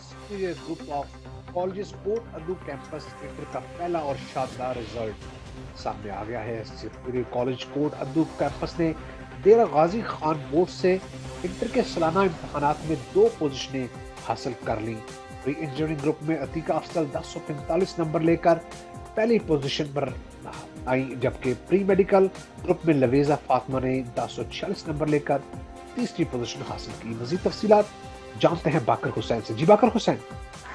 Superior group of colleges Kot Addu campus inter का पहला और शानदार रिजल्ट सामने आ गया है। Superior college Kot Addu campus ने देरा गाजी खान बोर्ड से इंटर के सालाना इम्तहानात में 2 पोजीशनें हासिल कर ली। प्री इंजीनियरिंग ग्रुप में अतीका अफजल 1045 नंबर लेकर पहली पोजीशन पर आई, जबकि प्री मेडिकल ग्रुप में लवेजा फातिमा ने 1046 नंबर लेकर तीसरी पोजीशन हासिल की। मजीद तफसीलात जानते हैं बाकर हुसैन से। जी बाकर हुसैन।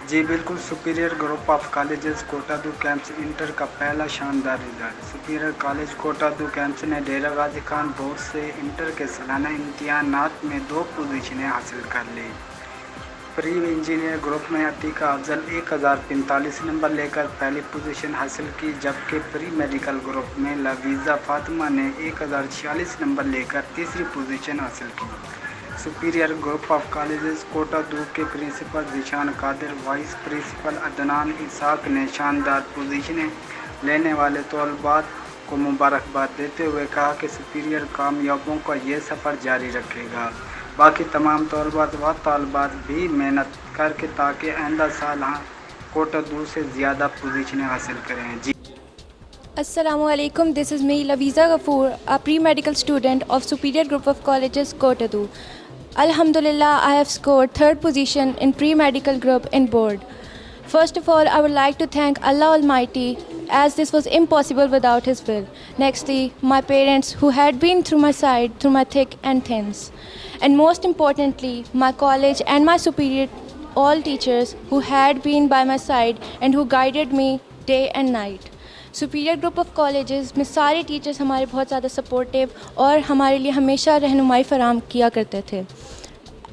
जी बिल्कुल, superior group of colleges Kot Addu camps inter का पहला शानदार result. Superior college Kot Addu camps ने डेरा गाजी खान बोर्ड से इंटर के सालाना इम्तिहानात में 2 पोजीशनें हासिल कर ली। प्री इंजीनियर ग्रुप में अतीका अफजल 1045 नंबर लेकर पहली पोजीशन हासिल की, जबकि प्री मेडिकल ग्रुप में लवीज़ा फातिमा ने 1046 नंबर लेकर तीसरी पोजीशन हासिल की। Superior group of colleges Kot Addu के principal Zeeshan Qadir, vice principal Adnan Ishaq ने शानदार पोजीशनें लेने वाले तलबात को मुबारकबाद देते हुए कहा कि सुपीरियर कामयाबों का ये सफ़र जारी रखेगा। बाकी तमाम तलबात व तलबात भी मेहनत करके ताकि आइंदा साल कोटादू से ज़्यादा पोजीशनें हासिल करें। जी Assalamualaikum, this is me, Laviza Ghafoor, a pre-medical student of Superior Group of Colleges, Kotaadu. Alhamdulillah, I have scored 3rd position in pre-medical group in board. First of all, I would like to thank Allah Almighty, as this was impossible without His will. Nextly, my parents who had been through my side, through my thick and thins. And most importantly, my college and my superior, all teachers who had been by my side and who guided me day and night. Superior group of colleges में सारे teachers हमारे बहुत ज़्यादा supportive और हमारे लिए हमेशा रहनुमाई फराहम किया करते थे।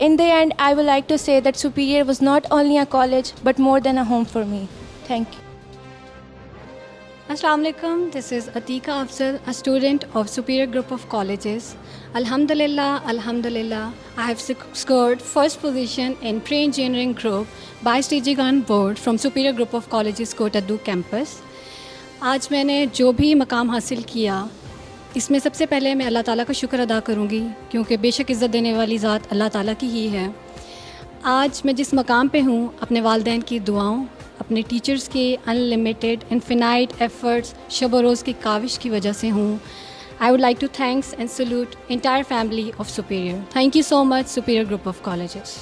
In the end I would like to say that superior was not only a college but more than a home for me. Thank you. Assalamu alaikum, this is Atika Afzal, a student of Superior Group of Colleges. Alhamdulillah, I have scored 1st position in Pre-Engineering Group by Stijigan Board from Superior Group of Colleges, Kotaadu Campus. आज मैंने जो भी मकाम हासिल किया, इसमें सबसे पहले मैं अल्लाह ताला का शुक्र अदा करूँगी, क्योंकि बेशक इज़्ज़त देने वाली ज़ात अल्लाह ताला की ही है। आज मैं जिस मकाम पे हूँ, अपने वालिदैन की दुआओं, अपने टीचर्स के अनलिमिटेड इनफिनाइट एफ़र्ट्स, शब रोज़ की काविश की वजह से हूँ। I would like to thanks and salute entire family of superior. Thank you so much, superior group of colleges.